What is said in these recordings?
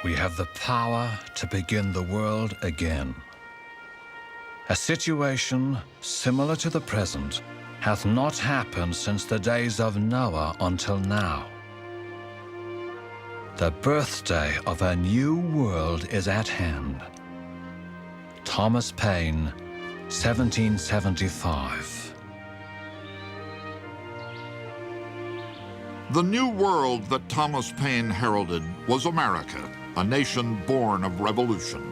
we have the power to begin the world again. A situation similar to the present hath not happened since the days of Noah until now. The birthday of a new world is at hand. Thomas Paine, 1775. The new world that Thomas Paine heralded was America, a nation born of revolution.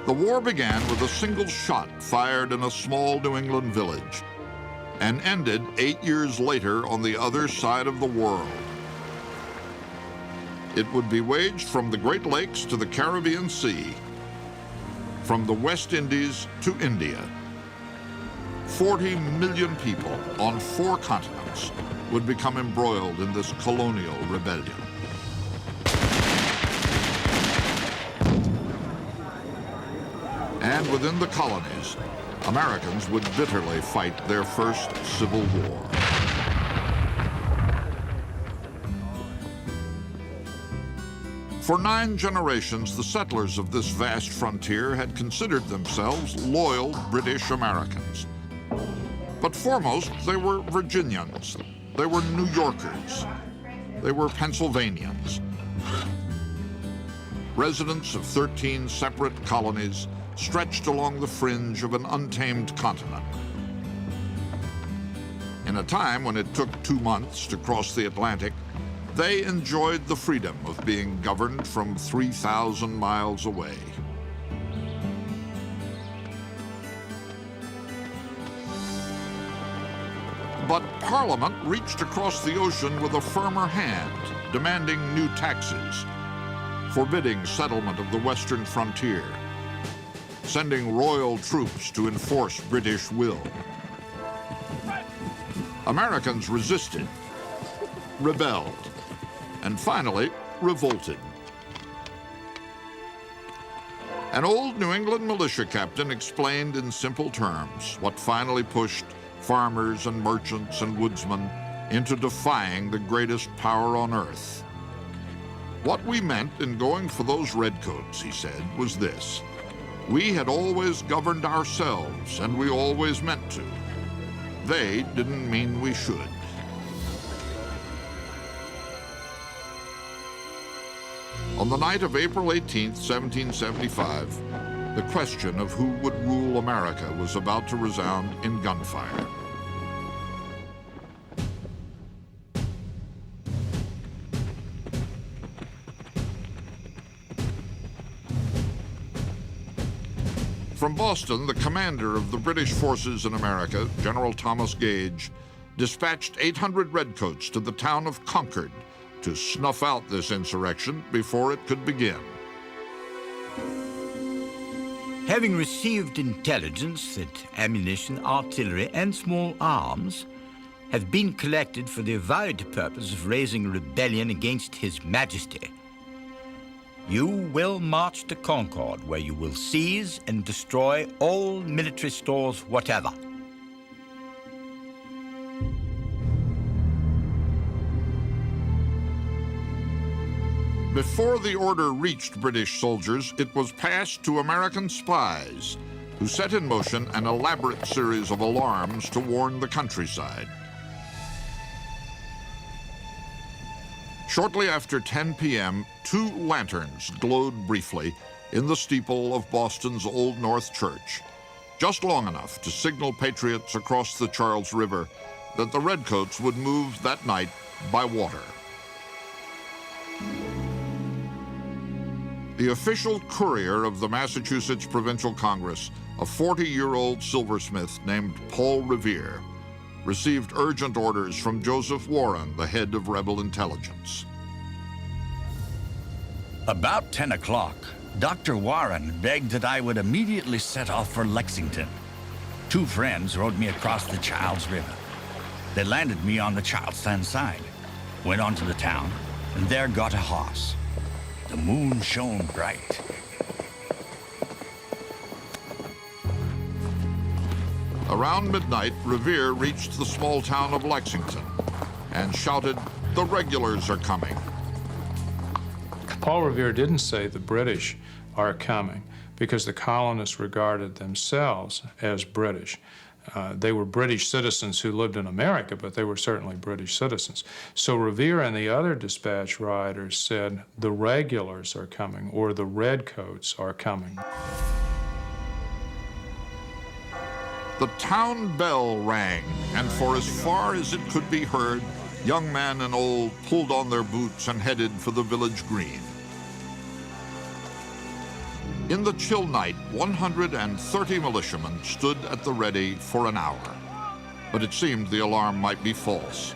The war began with a single shot fired in a small New England village and ended 8 years later on the other side of the world. It would be waged from the Great Lakes to the Caribbean Sea, from the West Indies to India. 40 million people on 4 continents would become embroiled in this colonial rebellion. And within the colonies, Americans would bitterly fight their first civil war. For 9 generations, the settlers of this vast frontier had considered themselves loyal British Americans. But foremost, they were Virginians. They were New Yorkers. They were Pennsylvanians. Residents of 13 separate colonies stretched along the fringe of an untamed continent. In a time when it took 2 months to cross the Atlantic, they enjoyed the freedom of being governed from 3,000 miles away. But Parliament reached across the ocean with a firmer hand, demanding new taxes, forbidding settlement of the western frontier, sending royal troops to enforce British will. Americans resisted, rebelled, and finally revolted. An old New England militia captain explained in simple terms what finally pushed farmers and merchants and woodsmen into defying the greatest power on earth. What we meant in going for those redcoats, he said, was this: we had always governed ourselves, and we always meant to. They didn't mean we should. On the night of April 18, 1775, the question of who would rule America was about to resound in gunfire. From Boston, the commander of the British forces in America, General Thomas Gage, dispatched 800 redcoats to the town of Concord to snuff out this insurrection before it could begin. Having received intelligence that ammunition, artillery, and small arms have been collected for the avowed purpose of raising a rebellion against His Majesty, you will march to Concord, where you will seize and destroy all military stores whatever. Before the order reached British soldiers, it was passed to American spies, who set in motion an elaborate series of alarms to warn the countryside. Shortly after 10 p.m., 2 lanterns glowed briefly in the steeple of Boston's Old North Church, just long enough to signal patriots across the Charles River that the Redcoats would move that night by water. The official courier of the Massachusetts Provincial Congress, a 40-year-old silversmith named Paul Revere, received urgent orders from Joseph Warren, the head of rebel intelligence. About 10 o'clock, Dr. Warren begged that I would immediately set off for Lexington. 2 friends rowed me across the Charles River. They landed me on the Charlestown side, went on to the town, and there got a horse. The moon shone bright. Around midnight, Revere reached the small town of Lexington and shouted, "The regulars are coming." Paul Revere didn't say the British are coming because the colonists regarded themselves as British. They were British citizens who lived in America, but they were certainly British citizens. So Revere and the other dispatch riders said the regulars are coming, or the Redcoats are coming. The town bell rang, and for as far as it could be heard, young men and old pulled on their boots and headed for the village green. In the chill night, 130 militiamen stood at the ready for an hour, but it seemed the alarm might be false.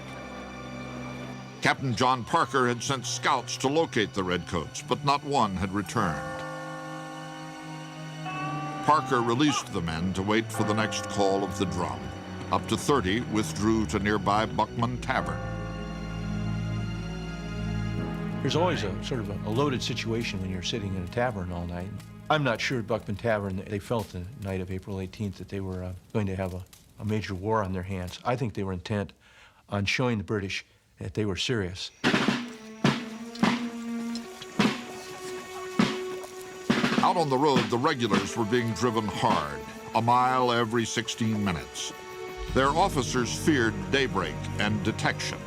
Captain John Parker had sent scouts to locate the Redcoats, but not one had returned. Parker released the men to wait for the next call of the drum. Up to 30 withdrew to nearby Buckman Tavern. There's always a sort of a loaded situation when you're sitting in a tavern all night. I'm not sure at Buckman Tavern they felt the night of April 18th that they were going to have a major war on their hands. I think they were intent on showing the British that they were serious. Out on the road, the regulars were being driven hard, a mile every 16 minutes. Their officers feared daybreak and detection.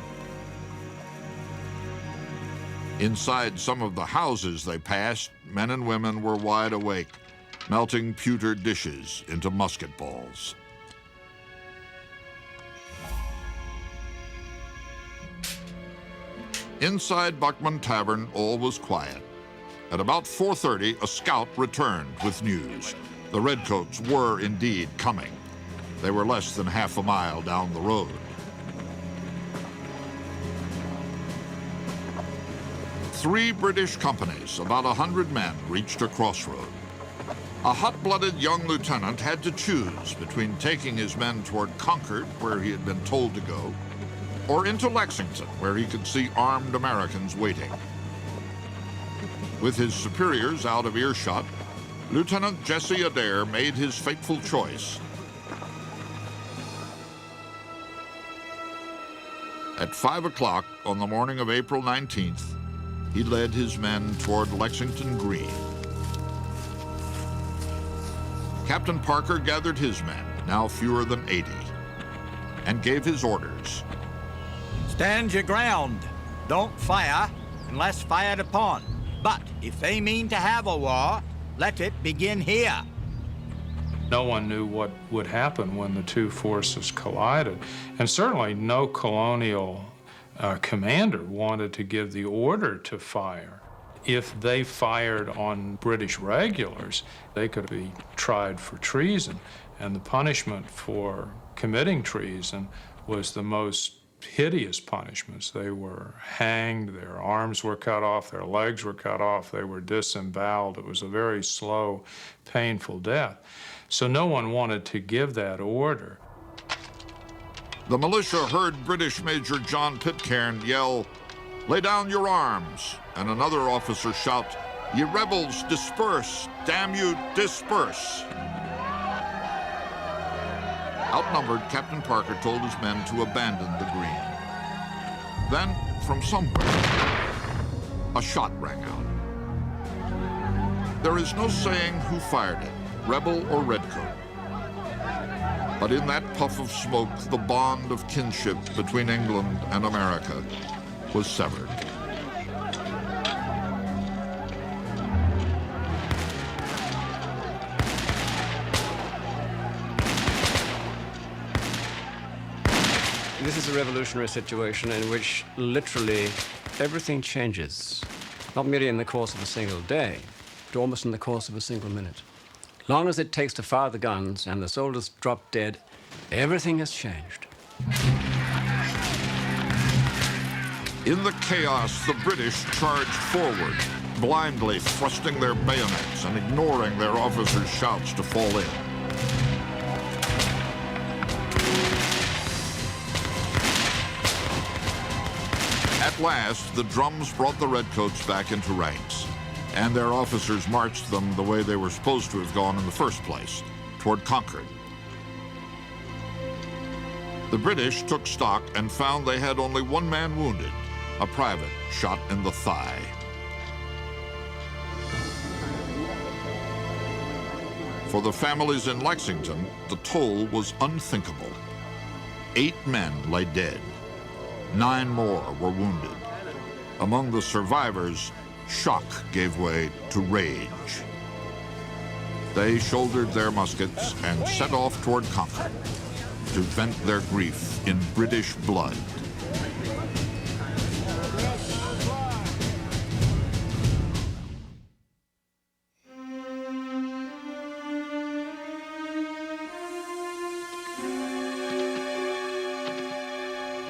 Inside some of the houses they passed, men and women were wide awake, melting pewter dishes into musket balls. Inside Buckman Tavern, all was quiet. At about 4:30, a scout returned with news. The Redcoats were indeed coming. They were less than half a mile down the road. 3 British companies, about 100 men, reached a crossroad. A hot-blooded young lieutenant had to choose between taking his men toward Concord, where he had been told to go, or into Lexington, where he could see armed Americans waiting. With his superiors out of earshot, Lieutenant Jesse Adair made his fateful choice. At 5 o'clock on the morning of April 19th, he led his men toward Lexington Green. Captain Parker gathered his men, now fewer than 80, and gave his orders. Stand your ground. Don't fire unless fired upon. But if they mean to have a war, let it begin here. No one knew what would happen when the two forces collided, and certainly no colonial commander wanted to give the order to fire. If they fired on British regulars, they could be tried for treason, and the punishment for committing treason was the most hideous punishments. They were hanged, their arms were cut off, their legs were cut off, they were disemboweled. It was a very slow, painful death. So no one wanted to give that order. The militia heard British Major John Pitcairn yell, "Lay down your arms," and another officer shout, "Ye rebels, disperse! Damn you, disperse!" Outnumbered, Captain Parker told his men to abandon the green. Then, from somewhere, a shot rang out. There is no saying who fired it, rebel or redcoat. But in that puff of smoke, the bond of kinship between England and America was severed. This is a revolutionary situation in which literally everything changes, not merely in the course of a single day, but almost in the course of a single minute. Long as it takes to fire the guns and the soldiers drop dead, everything has changed. In the chaos, the British charged forward, blindly thrusting their bayonets and ignoring their officers' shouts to fall in. At last, the drums brought the Redcoats back into ranks, and their officers marched them the way they were supposed to have gone in the first place, toward Concord. The British took stock and found they had only one man wounded, a private shot in the thigh. For the families in Lexington, the toll was unthinkable. 8 men lay dead. 9 more were wounded. Among the survivors, shock gave way to rage. They shouldered their muskets and set off toward Concord to vent their grief in British blood.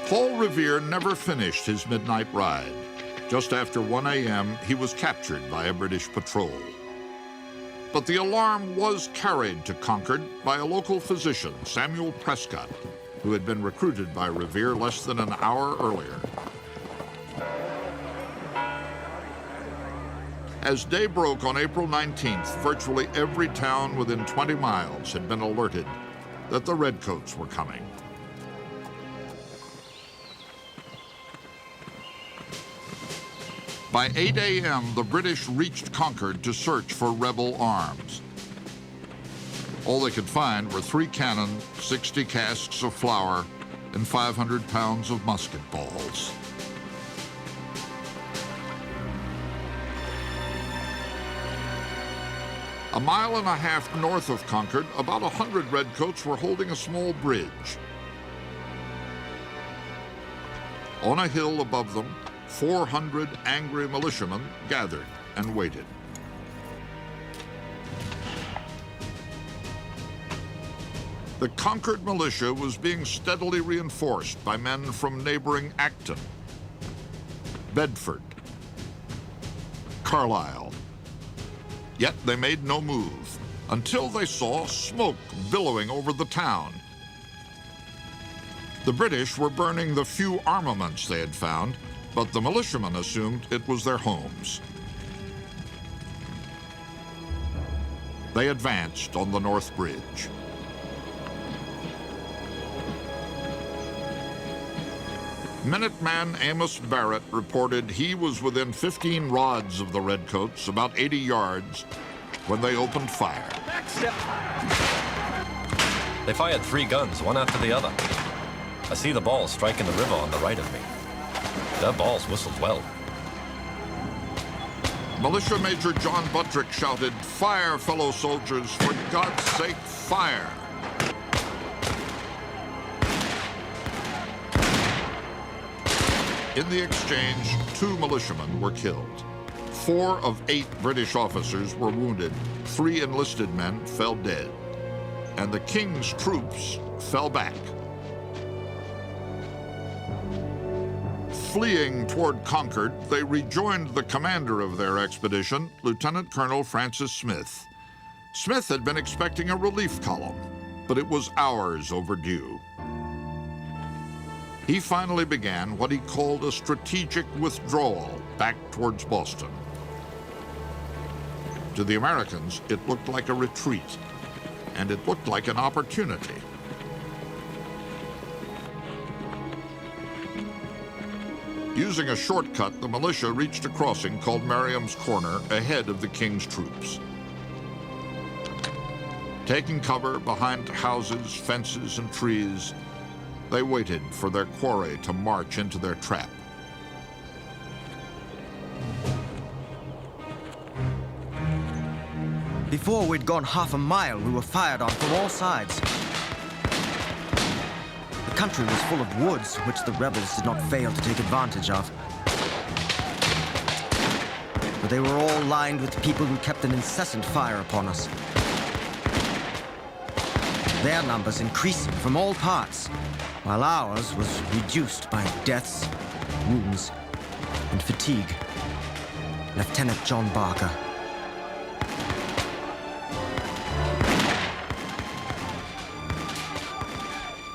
Paul Revere never finished his midnight ride. Just after 1 a.m., he was captured by a British patrol. But the alarm was carried to Concord by a local physician, Samuel Prescott, who had been recruited by Revere less than an hour earlier. As day broke on April 19th, virtually every town within 20 miles had been alerted that the Redcoats were coming. By 8 a.m., the British reached Concord to search for rebel arms. All they could find were 3 cannon, 60 casks of flour, and 500 pounds of musket balls. A mile and a half north of Concord, about 100 Redcoats were holding a small bridge. On a hill above them, 400 angry militiamen gathered and waited. The Concord militia was being steadily reinforced by men from neighboring Acton, Bedford, Carlisle. Yet they made no move until they saw smoke billowing over the town. The British were burning the few armaments they had found, but the militiamen assumed it was their homes. They advanced on the North Bridge. Minuteman Amos Barrett reported he was within 15 rods of the Redcoats, about 80 yards, when they opened fire. They fired 3 guns, one after the other. I see the balls striking the river on the right of me. Their balls whistled well. Militia Major John Buttrick shouted, "Fire, fellow soldiers, for God's sake, fire!" In the exchange, 2 militiamen were killed. 4 of 8 British officers were wounded. 3 enlisted men fell dead. And the King's troops fell back. Fleeing toward Concord, they rejoined the commander of their expedition, Lieutenant Colonel Francis Smith. Smith had been expecting a relief column, but it was hours overdue. He finally began what he called a strategic withdrawal back towards Boston. To the Americans, it looked like a retreat, and it looked like an opportunity. Using a shortcut, the militia reached a crossing called Merriam's Corner ahead of the King's troops. Taking cover behind houses, fences, and trees, they waited for their quarry to march into their trap. Before we'd gone half a mile, we were fired on from all sides. The country was full of woods, which the rebels did not fail to take advantage of. But they were all lined with people who kept an incessant fire upon us. Their numbers increasing from all parts, while ours was reduced by deaths, wounds, and fatigue. Lieutenant John Barker.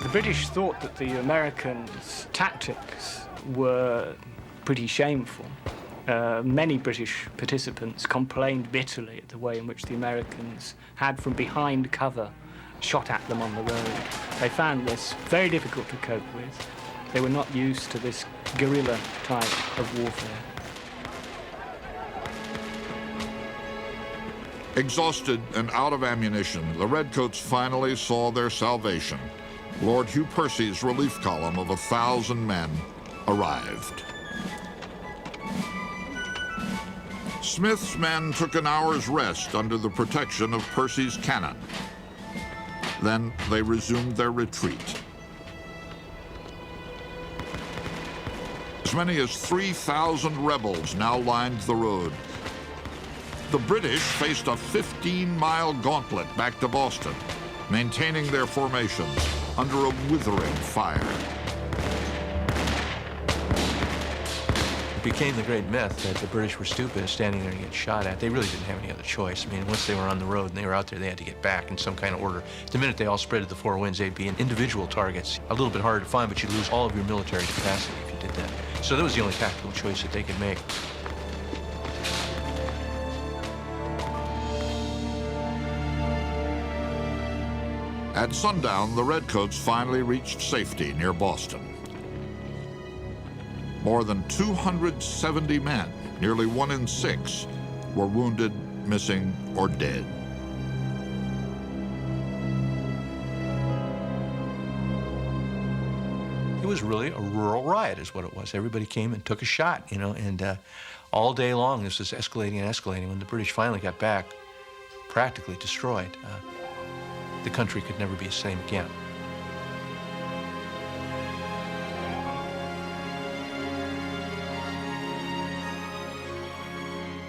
The British thought that the Americans' tactics were pretty shameful. Many British participants complained bitterly at the way in which the Americans had, from behind cover, shot at them on the road. They found this very difficult to cope with. They were not used to this guerrilla type of warfare. Exhausted and out of ammunition, the Redcoats finally saw their salvation. Lord Hugh Percy's relief column of 1,000 men arrived. Smith's men took an hour's rest under the protection of Percy's cannon. Then they resumed their retreat. As many as 3,000 rebels now lined the road. The British faced a 15-mile gauntlet back to Boston, maintaining their formations under a withering fire. It became the great myth that the British were stupid, standing there to get shot at. They really didn't have any other choice. I mean, once they were on the road and they were out there, they had to get back in some kind of order. The minute they all spread to the four winds, they'd be individual targets. A little bit harder to find, but you'd lose all of your military capacity if you did that. So that was the only tactical choice that they could make. At sundown, the Redcoats finally reached safety near Boston. More than 270 men, nearly 1 in 6, were wounded, missing, or dead. It was really a rural riot is what it was. Everybody came and took a shot, you know, and all day long this was escalating and escalating. When the British finally got back, practically destroyed, the country could never be the same again.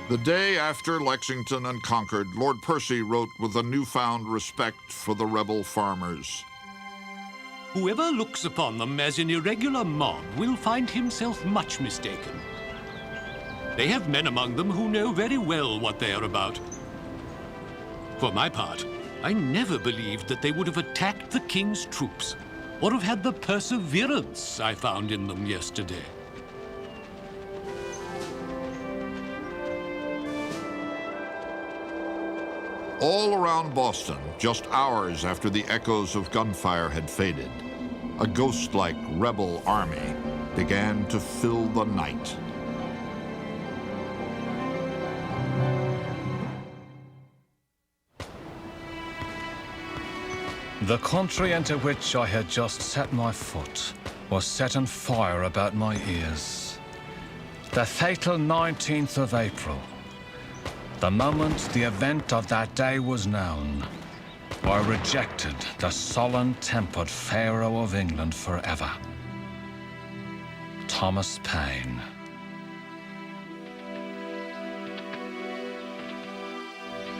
The day after Lexington and Concord, Lord Percy wrote with a newfound respect for the rebel farmers. Whoever looks upon them as an irregular mob will find himself much mistaken. They have men among them who know very well what they are about. For my part, I never believed that they would have attacked the king's troops or have had the perseverance I found in them yesterday. All around Boston, just hours after the echoes of gunfire had faded, a ghost-like rebel army began to fill the night. The country into which I had just set my foot was set on fire about my ears. The fatal 19th of April, the moment the event of that day was known, I rejected the sullen-tempered Pharaoh of England forever. Thomas Paine.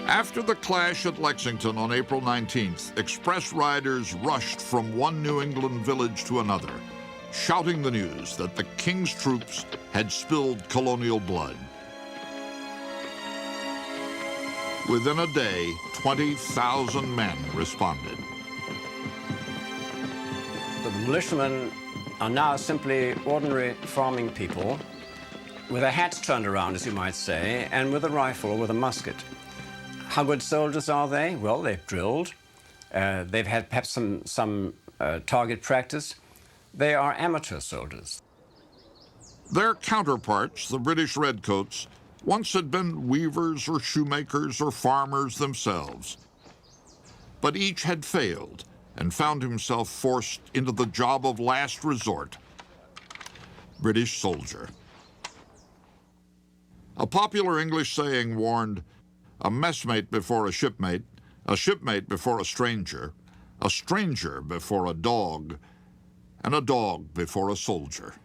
After the clash at Lexington on April 19th, express riders rushed from one New England village to another, shouting the news that the king's troops had spilled colonial blood. Within a day, 20,000 men responded. The militiamen are now simply ordinary farming people with their hats turned around, as you might say, and with a rifle or with a musket. How good soldiers are they? Well, they've drilled. They've had perhaps some target practice. They are amateur soldiers. Their counterparts, the British Redcoats, once had been weavers or shoemakers or farmers themselves. But each had failed and found himself forced into the job of last resort, British soldier. A popular English saying warned, "A messmate before a shipmate before a stranger before a dog, and a dog before a soldier."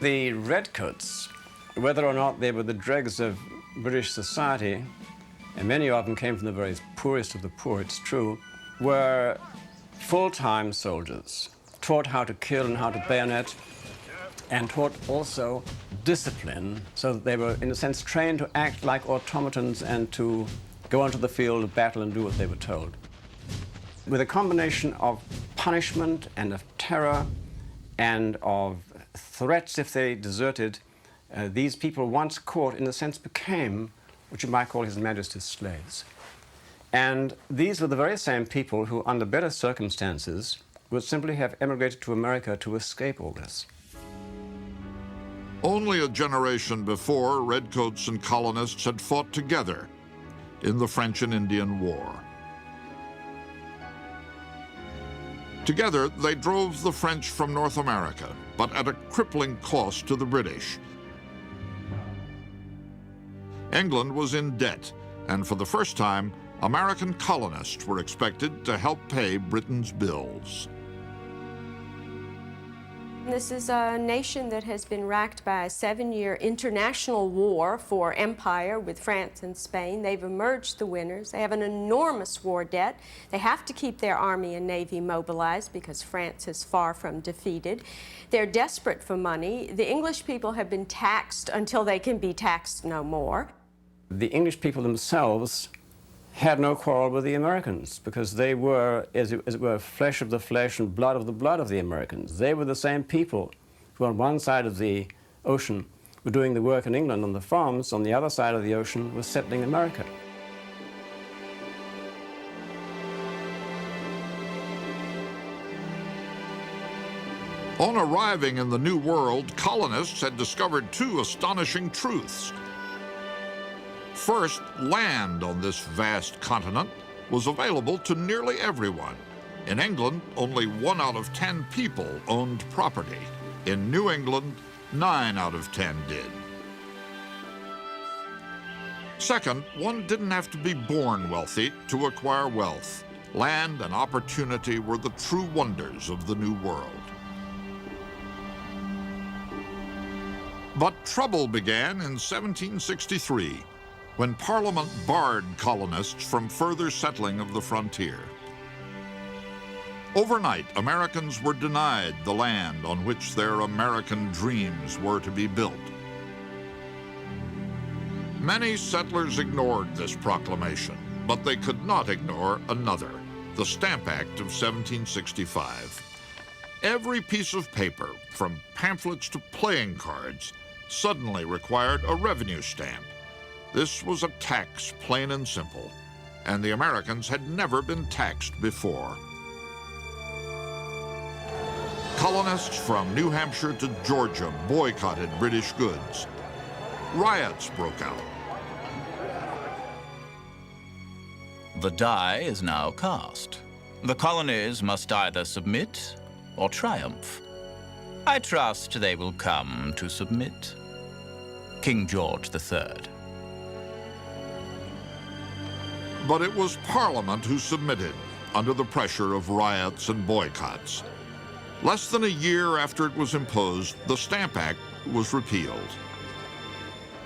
The Redcoats, whether or not they were the dregs of British society, and many of them came from the very poorest of the poor, it's true, were full-time soldiers, taught how to kill and how to bayonet, and taught also discipline, so that they were, in a sense, trained to act like automatons and to go onto the field of battle and do what they were told. With a combination of punishment and of terror and of threats if they deserted, these people once caught, in a sense, became what you might call His Majesty's slaves. And these were the very same people who, under better circumstances, would simply have emigrated to America to escape all this. Only a generation before, redcoats and colonists had fought together in the French and Indian War. Together, they drove the French from North America, but at a crippling cost to the British. England was in debt, and for the first time, American colonists were expected to help pay Britain's bills. This is a nation that has been racked by a 7-year international war for empire with France and Spain. They've emerged the winners. They have an enormous war debt. They have to keep their army and navy mobilized because France is far from defeated. They're desperate for money. The English people have been taxed until they can be taxed no more. The English people themselves had no quarrel with the Americans because they were, as it were, flesh of the flesh and blood of the blood of the Americans. They were the same people who on one side of the ocean were doing the work in England on the farms, on the other side of the ocean was settling America. On arriving in the New World, colonists had discovered two astonishing truths. First, land on this vast continent was available to nearly everyone. In England, only 1 out of 10 people owned property. In New England, 9 out of 10 did. Second, one didn't have to be born wealthy to acquire wealth. Land and opportunity were the true wonders of the New World. But trouble began in 1763. When Parliament barred colonists from further settling of the frontier. Overnight, Americans were denied the land on which their American dreams were to be built. Many settlers ignored this proclamation, but they could not ignore another, the Stamp Act of 1765. Every piece of paper, from pamphlets to playing cards, suddenly required a revenue stamp. This was a tax, plain and simple, and the Americans had never been taxed before. Colonists from New Hampshire to Georgia boycotted British goods. Riots broke out. The die is now cast. The colonies must either submit or triumph. I trust they will come to submit. King George III. But it was Parliament who submitted under the pressure of riots and boycotts. Less than a year after it was imposed, the Stamp Act was repealed.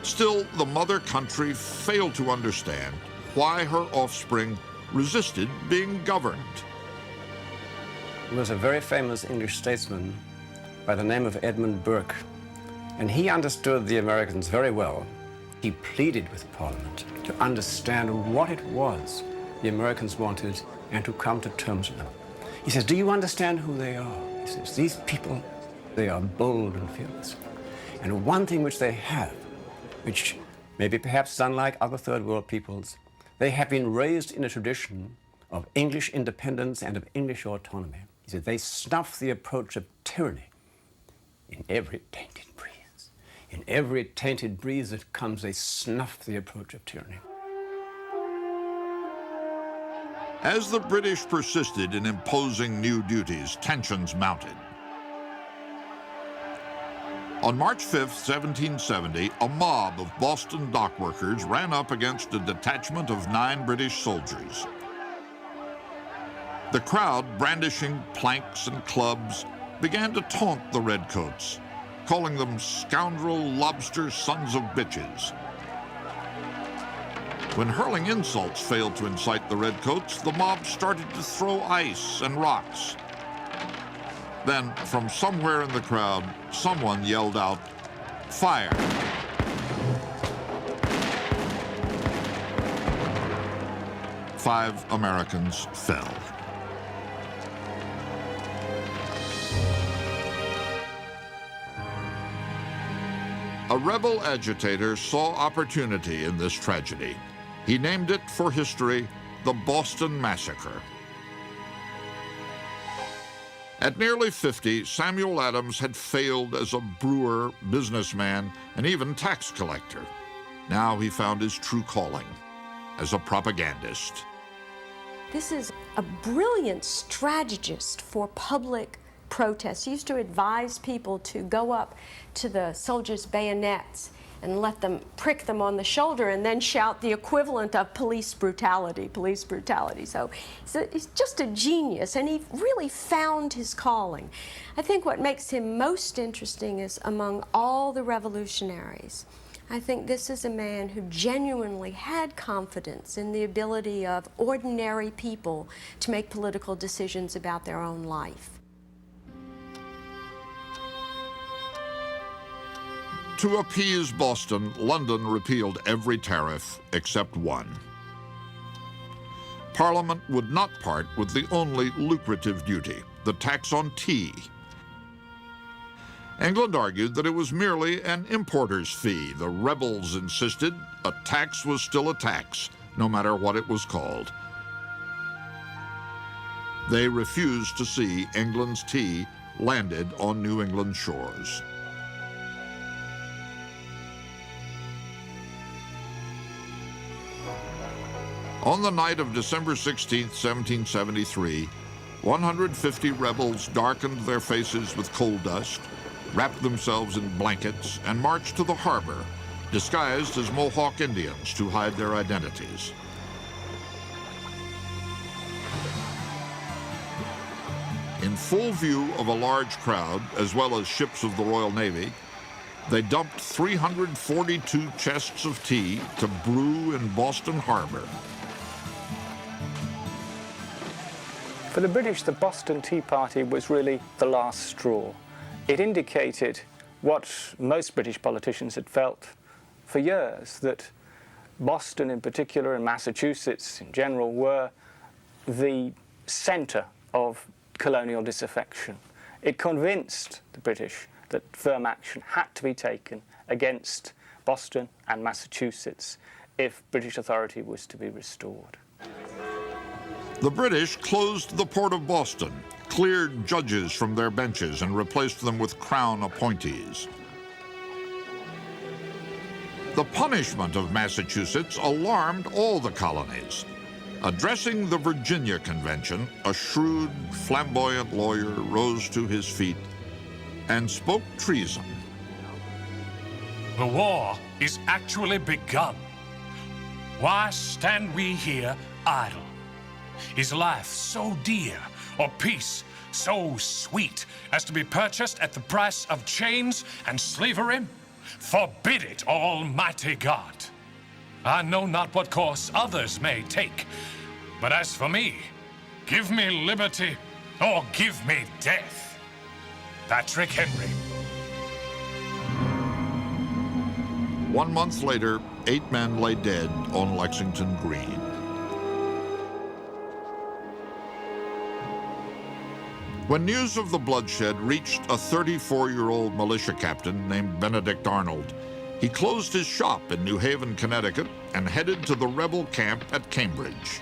Still, the mother country failed to understand why her offspring resisted being governed. There was a very famous English statesman by the name of Edmund Burke, and he understood the Americans very well. He pleaded with Parliament to understand what it was the Americans wanted and to come to terms with them. He says, do you understand who they are? He says, these people, they are bold and fearless. And one thing which they have, which maybe perhaps is unlike other third world peoples, they have been raised in a tradition of English independence and of English autonomy. He said, they snuff the approach of tyranny in every tainted breeze. In every tainted breeze that comes, they snuff the approach of tyranny. As the British persisted in imposing new duties, tensions mounted. On March 5th, 1770, a mob of Boston dock workers ran up against a detachment of 9 British soldiers. The crowd, brandishing planks and clubs, began to taunt the Redcoats, calling them scoundrel, lobster, sons of bitches. When hurling insults failed to incite the Redcoats, the mob started to throw ice and rocks. Then, from somewhere in the crowd, someone yelled out, "Fire!" Five Americans fell. A rebel agitator saw opportunity in this tragedy. He named it for history the Boston Massacre. At nearly 50, Samuel Adams had failed as a brewer, businessman, and even tax collector. Now he found his true calling as a propagandist. This is a brilliant strategist for public protest. He used to advise people to go up to the soldiers' bayonets and let them prick them on the shoulder and then shout the equivalent of police brutality, police brutality. So he's just a genius, and he really found his calling. I think what makes him most interesting is among all the revolutionaries, I think this is a man who genuinely had confidence in the ability of ordinary people to make political decisions about their own life. To appease Boston, London repealed every tariff except one. Parliament would not part with the only lucrative duty, the tax on tea. England argued that it was merely an importer's fee. The rebels insisted a tax was still a tax, no matter what it was called. They refused to see England's tea landed on New England shores. On the night of December 16, 1773, 150 rebels darkened their faces with coal dust, wrapped themselves in blankets, and marched to the harbor, disguised as Mohawk Indians to hide their identities. In full view of a large crowd, as well as ships of the Royal Navy, they dumped 342 chests of tea to brew in Boston Harbor. For the British, the Boston Tea Party was really the last straw. It indicated what most British politicians had felt for years, that Boston in particular and Massachusetts in general were the center of colonial disaffection. It convinced the British that firm action had to be taken against Boston and Massachusetts if British authority was to be restored. The British closed the port of Boston, cleared judges from their benches, and replaced them with Crown appointees. The punishment of Massachusetts alarmed all the colonies. Addressing the Virginia Convention, a shrewd, flamboyant lawyer rose to his feet and spoke treason. The war is actually begun. Why stand we here idle? Is life so dear, or peace so sweet, as to be purchased at the price of chains and slavery? Forbid it, Almighty God! I know not what course others may take, but as for me, give me liberty or give me death. Patrick Henry. 1 month later, 8 men lay dead on Lexington Green. When news of the bloodshed reached a 34-year-old militia captain named Benedict Arnold, he closed his shop in New Haven, Connecticut, and headed to the rebel camp at Cambridge.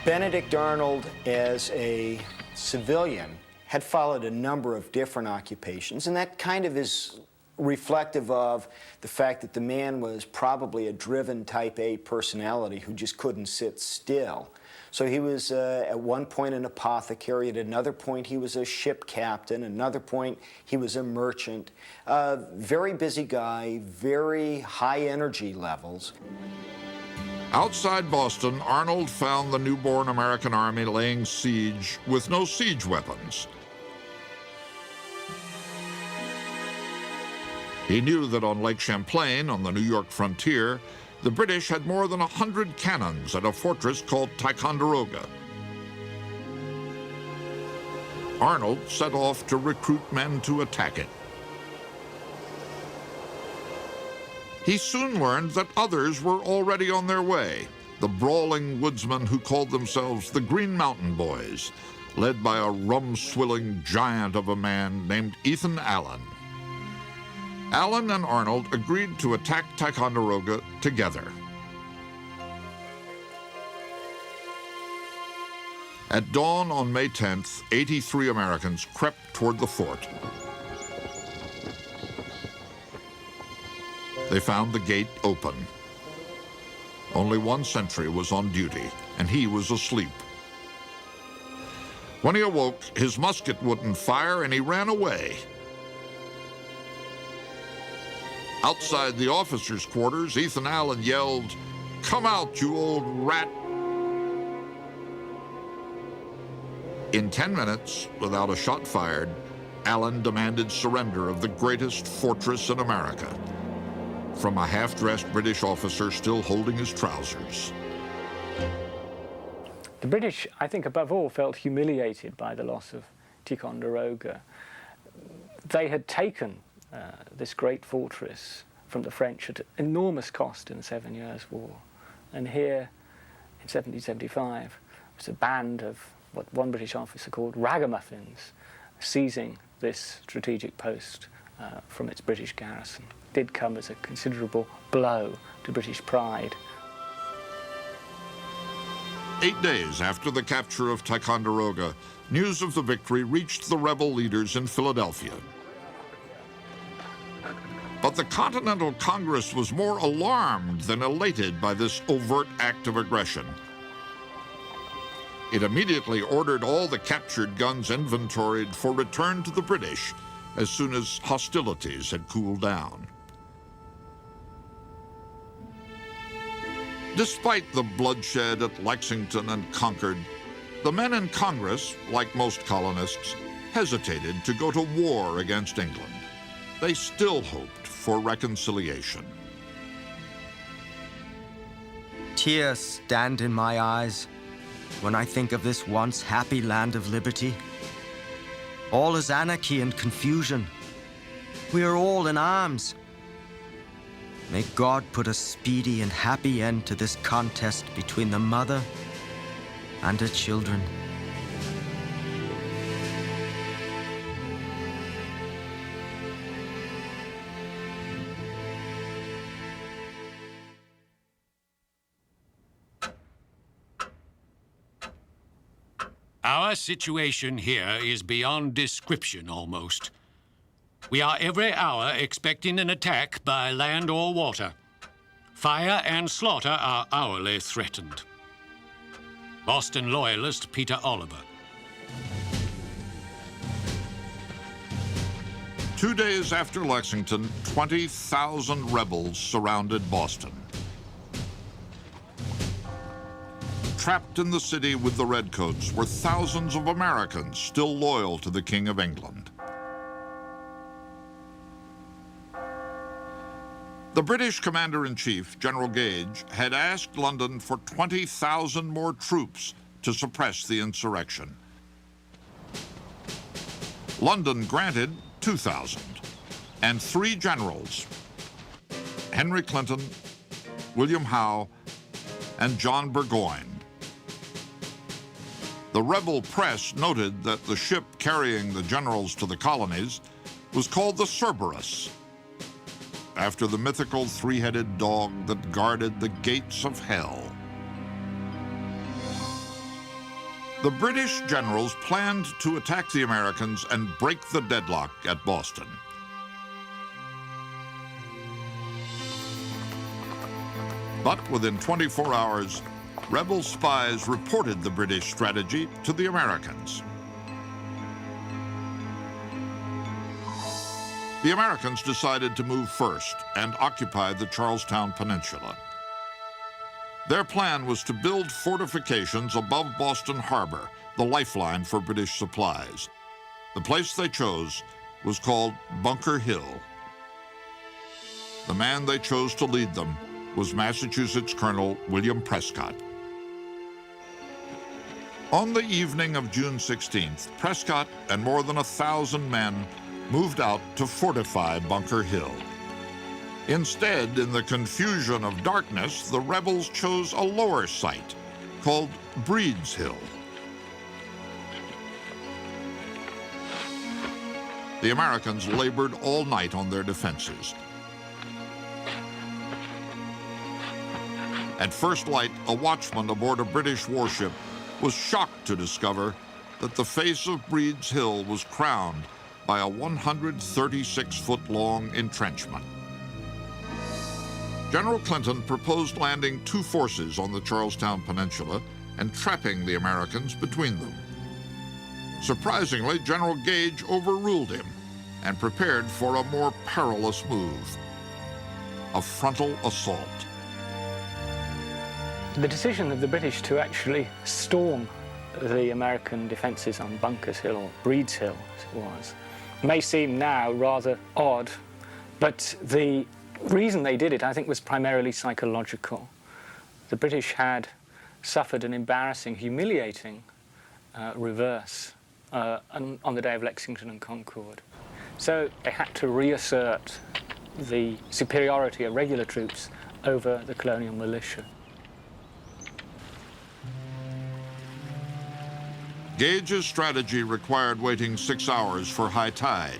Benedict Arnold, as a civilian, had followed a number of different occupations, and that kind of is reflective of the fact that the man was probably a driven type A personality who just couldn't sit still. So he was at one point an apothecary, at another point he was a ship captain, another point he was a merchant. Very busy guy, very high energy levels. Outside Boston, Arnold found the newborn American army laying siege with no siege weapons. He knew that on Lake Champlain, on the New York frontier, the British had more than 100 cannons at a fortress called Ticonderoga. Arnold set off to recruit men to attack it. He soon learned that others were already on their way, the brawling woodsmen who called themselves the Green Mountain Boys, led by a rum-swilling giant of a man named Ethan Allen. Allen and Arnold agreed to attack Ticonderoga together. At dawn on May 10th, 83 Americans crept toward the fort. They found the gate open. Only one sentry was on duty, and he was asleep. When he awoke, his musket wouldn't fire, and he ran away. Outside the officers' quarters, Ethan Allen yelled, "Come out, you old rat!" In 10 minutes, without a shot fired, Allen demanded surrender of the greatest fortress in America, from a half-dressed British officer still holding his trousers. The British, I think, above all, felt humiliated by the loss of Ticonderoga. They had taken this great fortress from the French at enormous cost in the 7 Years' War. And here, in 1775, was a band of what one British officer called ragamuffins seizing this strategic post from its British garrison. It did come as a considerable blow to British pride. 8 days after the capture of Ticonderoga, news of the victory reached the rebel leaders in Philadelphia. But the Continental Congress was more alarmed than elated by this overt act of aggression. It immediately ordered all the captured guns inventoried for return to the British as soon as hostilities had cooled down. Despite the bloodshed at Lexington and Concord, the men in Congress, like most colonists, hesitated to go to war against England. They still hoped for reconciliation. Tears stand in my eyes when I think of this once happy land of liberty. All is anarchy and confusion. We are all in arms. May God put a speedy and happy end to this contest between the mother and her children. Our situation here is beyond description, almost. We are every hour expecting an attack by land or water. Fire and slaughter are hourly threatened. Boston loyalist Peter Oliver. 2 days after Lexington, 20,000 rebels surrounded Boston. Trapped in the city with the Redcoats were thousands of Americans still loyal to the King of England. The British commander-in-chief, General Gage, had asked London for 20,000 more troops to suppress the insurrection. London granted 2,000, and 3 generals, Henry Clinton, William Howe, and John Burgoyne. The rebel press noted that the ship carrying the generals to the colonies was called the Cerberus, after the mythical three-headed dog that guarded the gates of hell. The British generals planned to attack the Americans and break the deadlock at Boston. But within 24 hours, rebel spies reported the British strategy to the Americans. The Americans decided to move first and occupy the Charlestown Peninsula. Their plan was to build fortifications above Boston Harbor, the lifeline for British supplies. The place they chose was called Bunker Hill. The man they chose to lead them was Massachusetts Colonel William Prescott. On the evening of June 16th, Prescott and more than 1,000 men moved out to fortify Bunker Hill. Instead, in the confusion of darkness, the rebels chose a lower site called Breed's Hill. The Americans labored all night on their defenses. At first light, a watchman aboard a British warship was shocked to discover that the face of Breed's Hill was crowned by a 136-foot-long entrenchment. General Clinton proposed landing 2 forces on the Charlestown Peninsula and trapping the Americans between them. Surprisingly, General Gage overruled him and prepared for a more perilous move, a frontal assault. The decision of the British to actually storm the American defences on Bunker's Hill, or Breed's Hill as it was, may seem now rather odd, but the reason they did it, I think, was primarily psychological. The British had suffered an embarrassing, humiliating reverse on the day of Lexington and Concord. So they had to reassert the superiority of regular troops over the colonial militia. Gage's strategy required waiting 6 hours for high tide,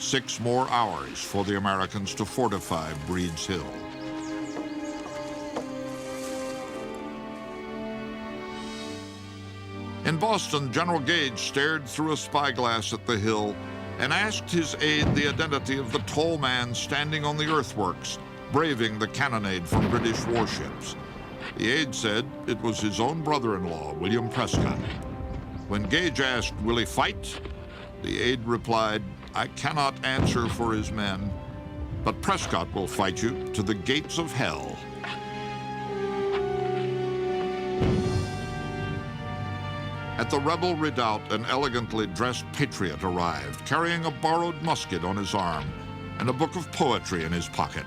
6 more hours for the Americans to fortify Breed's Hill. In Boston, General Gage stared through a spyglass at the hill and asked his aide the identity of the tall man standing on the earthworks, braving the cannonade from British warships. The aide said it was his own brother-in-law, William Prescott. When Gage asked, "Will he fight?" the aide replied, "I cannot answer for his men, but Prescott will fight you to the gates of hell." At the rebel redoubt, an elegantly dressed patriot arrived, carrying a borrowed musket on his arm and a book of poetry in his pocket.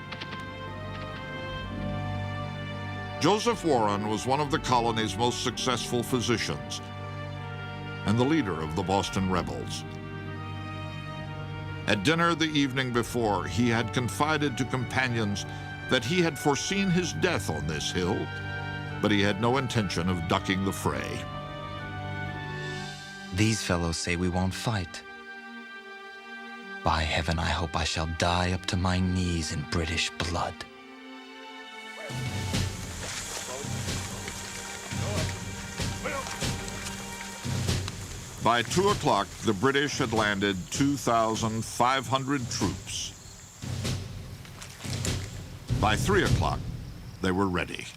Joseph Warren was one of the colony's most successful physicians and the leader of the Boston rebels. At dinner the evening before, he had confided to companions that he had foreseen his death on this hill, but he had no intention of ducking the fray. These fellows say we won't fight. By heaven, I hope I shall die up to my knees in British blood. By 2 o'clock, the British had landed 2,500 troops. By 3 o'clock, they were ready.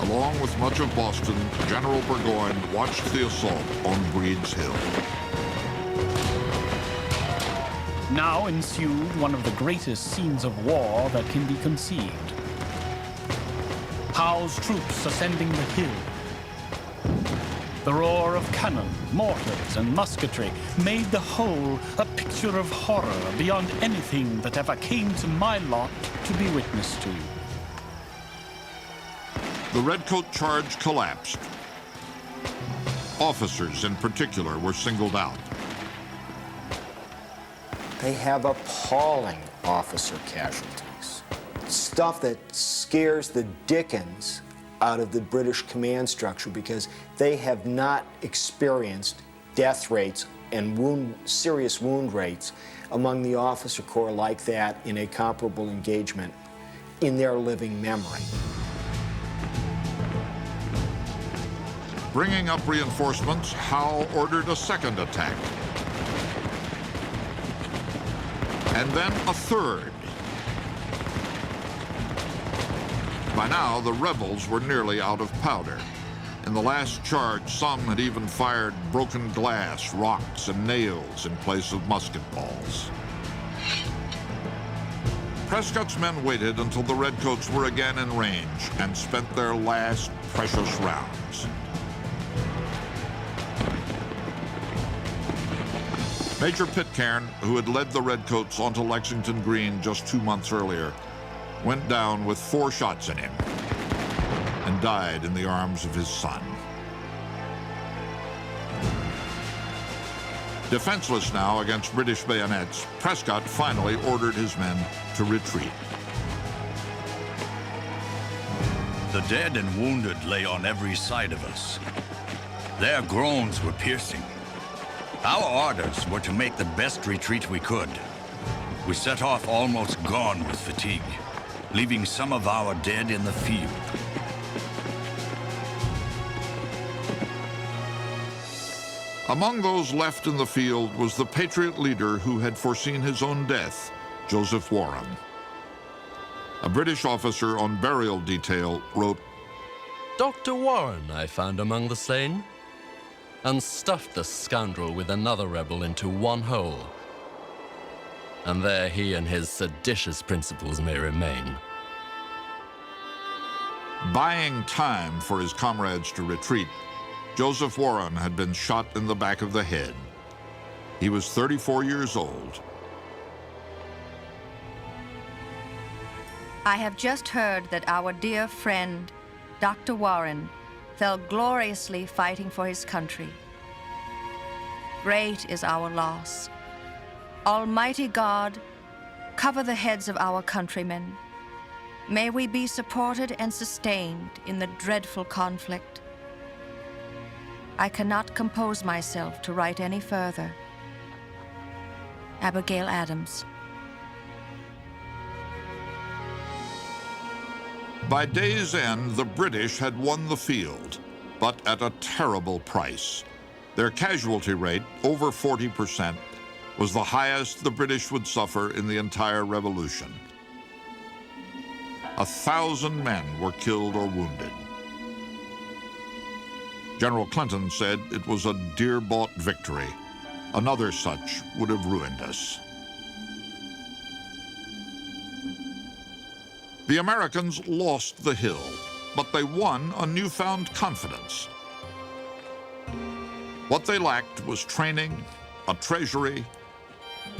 Along with much of Boston, General Burgoyne watched the assault on Breed's Hill. Now ensued one of the greatest scenes of war that can be conceived. Howe's troops ascending the hill. The roar of cannon, mortars, and musketry made the whole a picture of horror beyond anything that ever came to my lot to be witness to. The Redcoat charge collapsed. Officers in particular were singled out. They have appalling officer casualties. Stuff that scares the dickens out of the British command structure because they have not experienced death rates and serious wound rates among the officer corps like that in a comparable engagement in their living memory. Bringing up reinforcements, Howe ordered a second attack. And then a third. By now, the rebels were nearly out of powder. In the last charge, some had even fired broken glass, rocks, and nails in place of musket balls. Prescott's men waited until the Redcoats were again in range and spent their last precious rounds. Major Pitcairn, who had led the Redcoats onto Lexington Green just 2 months earlier, went down with 4 shots in him and died in the arms of his son. Defenseless now against British bayonets, Prescott finally ordered his men to retreat. The dead and wounded lay on every side of us. Their groans were piercing. Our orders were to make the best retreat we could. We set off almost gone with fatigue, leaving some of our dead in the field. Among those left in the field was the Patriot leader who had foreseen his own death, Joseph Warren. A British officer on burial detail wrote, Dr. Warren I found among the slain, and stuffed the scoundrel with another rebel into one hole. And there he and his seditious principles may remain. Buying time for his comrades to retreat, Joseph Warren had been shot in the back of the head. He was 34 years old. I have just heard that our dear friend, Dr. Warren, fell gloriously fighting for his country. Great is our loss. Almighty God, cover the heads of our countrymen. May we be supported and sustained in the dreadful conflict. I cannot compose myself to write any further. Abigail Adams. By day's end, the British had won the field, but at a terrible price. Their casualty rate, over 40%, was the highest the British would suffer in the entire revolution. 1,000 men were killed or wounded. General Clinton said it was a dear-bought victory. Another such would have ruined us. The Americans lost the hill, but they won a newfound confidence. What they lacked was training, a treasury,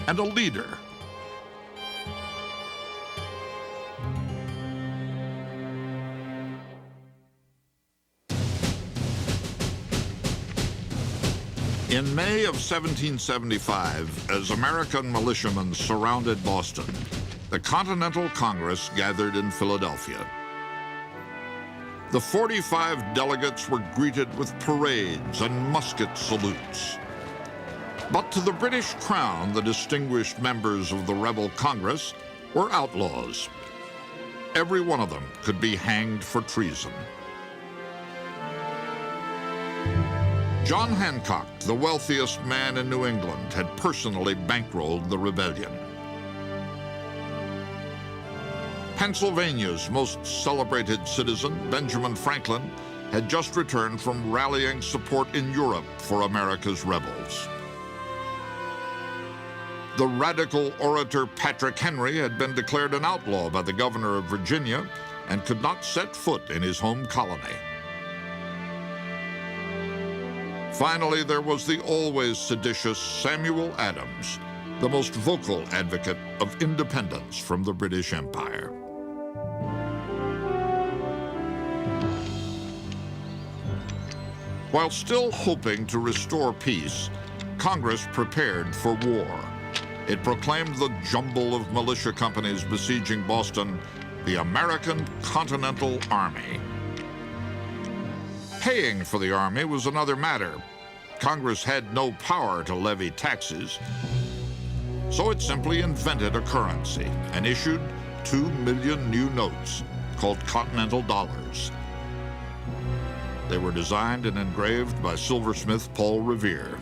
and a leader. In May of 1775, as American militiamen surrounded Boston, the Continental Congress gathered in Philadelphia. The 45 delegates were greeted with parades and musket salutes. But to the British Crown, the distinguished members of the rebel Congress were outlaws. Every one of them could be hanged for treason. John Hancock, the wealthiest man in New England, had personally bankrolled the rebellion. Pennsylvania's most celebrated citizen, Benjamin Franklin, had just returned from rallying support in Europe for America's rebels. The radical orator Patrick Henry had been declared an outlaw by the governor of Virginia and could not set foot in his home colony. Finally, there was the always seditious Samuel Adams, the most vocal advocate of independence from the British Empire. While still hoping to restore peace, Congress prepared for war. It proclaimed the jumble of militia companies besieging Boston the American Continental Army. Paying for the army was another matter. Congress had no power to levy taxes, so it simply invented a currency and issued 2 million new notes called Continental dollars. They were designed and engraved by silversmith Paul Revere.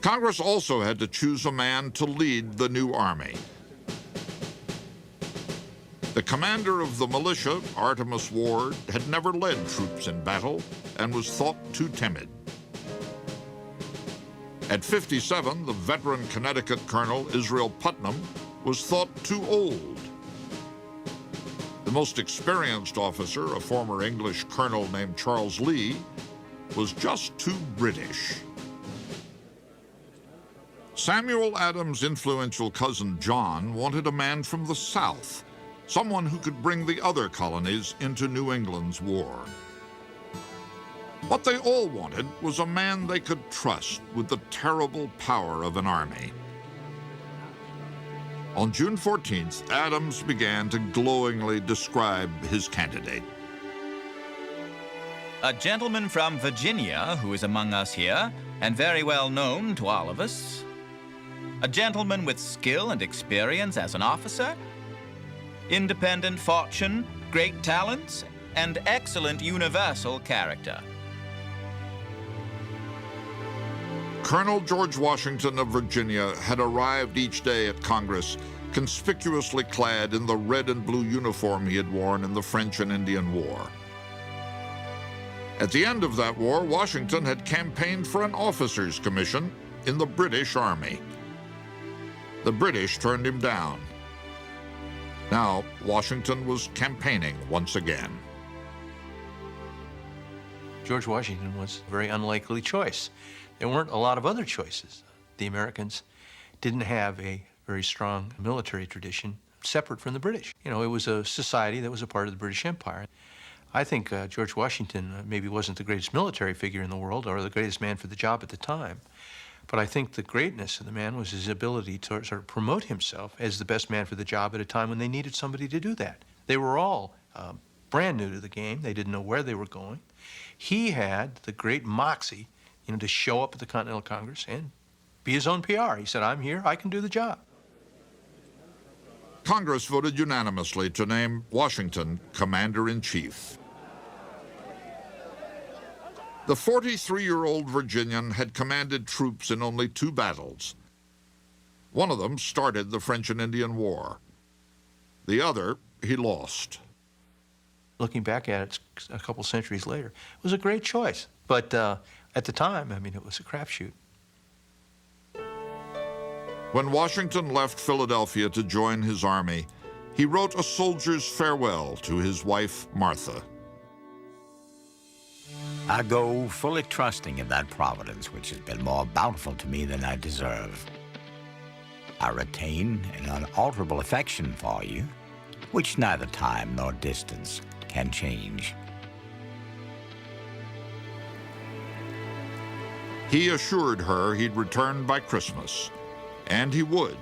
Congress also had to choose a man to lead the new army. The commander of the militia, Artemus Ward, had never led troops in battle and was thought too timid. At 57, the veteran Connecticut Colonel Israel Putnam was thought too old. The most experienced officer, a former English colonel named Charles Lee, was just too British. Samuel Adams' influential cousin John wanted a man from the South, someone who could bring the other colonies into New England's war. What they all wanted was a man they could trust with the terrible power of an army. On June 14th, Adams began to glowingly describe his candidate. A gentleman from Virginia who is among us here, and very well known to all of us. A gentleman with skill and experience as an officer, independent fortune, great talents, and excellent universal character. Colonel George Washington of Virginia had arrived each day at Congress conspicuously clad in the red and blue uniform he had worn in the French and Indian War. At the end of that war, Washington had campaigned for an officer's commission in the British Army. The British turned him down. Now, Washington was campaigning once again. George Washington was a very unlikely choice. There weren't a lot of other choices. The Americans didn't have a very strong military tradition separate from the British. You know, it was a society that was a part of the British Empire. I think George Washington maybe wasn't the greatest military figure in the world or the greatest man for the job at the time. But I think the greatness of the man was his ability to sort of promote himself as the best man for the job at a time when they needed somebody to do that. They were all brand new to the game. They didn't know where they were going. He had the great moxie, you know, to show up at the Continental Congress and be his own PR. He said, I'm here, I can do the job. Congress voted unanimously to name Washington Commander-in-Chief. The 43-year-old Virginian had commanded troops in only 2 battles. One of them started the French and Indian War. The other, he lost. Looking back at it a couple centuries later, it was a great choice. But at the time, I mean, it was a crapshoot. When Washington left Philadelphia to join his army, he wrote a soldier's farewell to his wife, Martha. I go fully trusting in that providence which has been more bountiful to me than I deserve. I retain an unalterable affection for you, which neither time nor distance can change. He assured her he'd return by Christmas, and he would,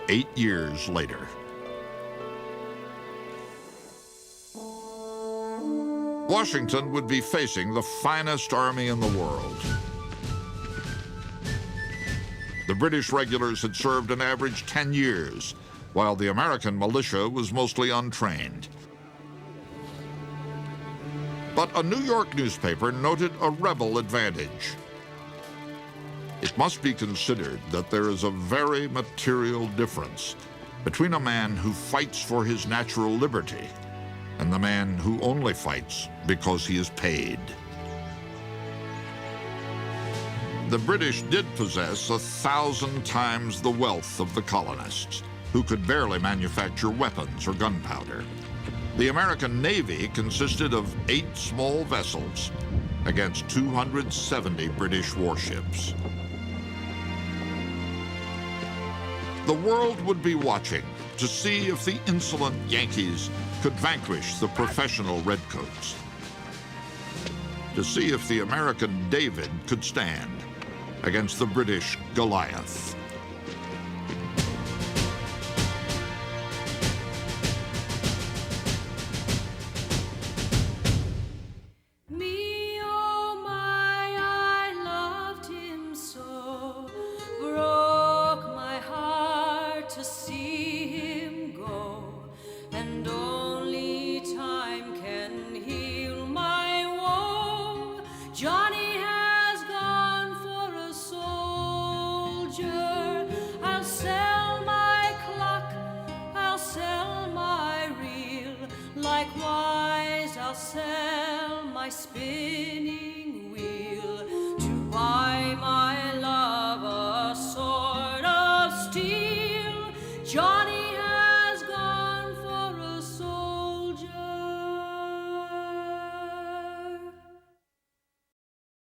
8 years later. Washington would be facing the finest army in the world. The British regulars had served an average 10 years, while the American militia was mostly untrained. But a New York newspaper noted a rebel advantage. It must be considered that there is a very material difference between a man who fights for his natural liberty and the man who only fights because he is paid. The British did possess 1,000 times the wealth of the colonists, who could barely manufacture weapons or gunpowder. The American Navy consisted of 8 small vessels against 270 British warships. The world would be watching to see if the insolent Yankees could vanquish the professional Redcoats, to see if the American David could stand against the British Goliath. Likewise, I'll sell my spinning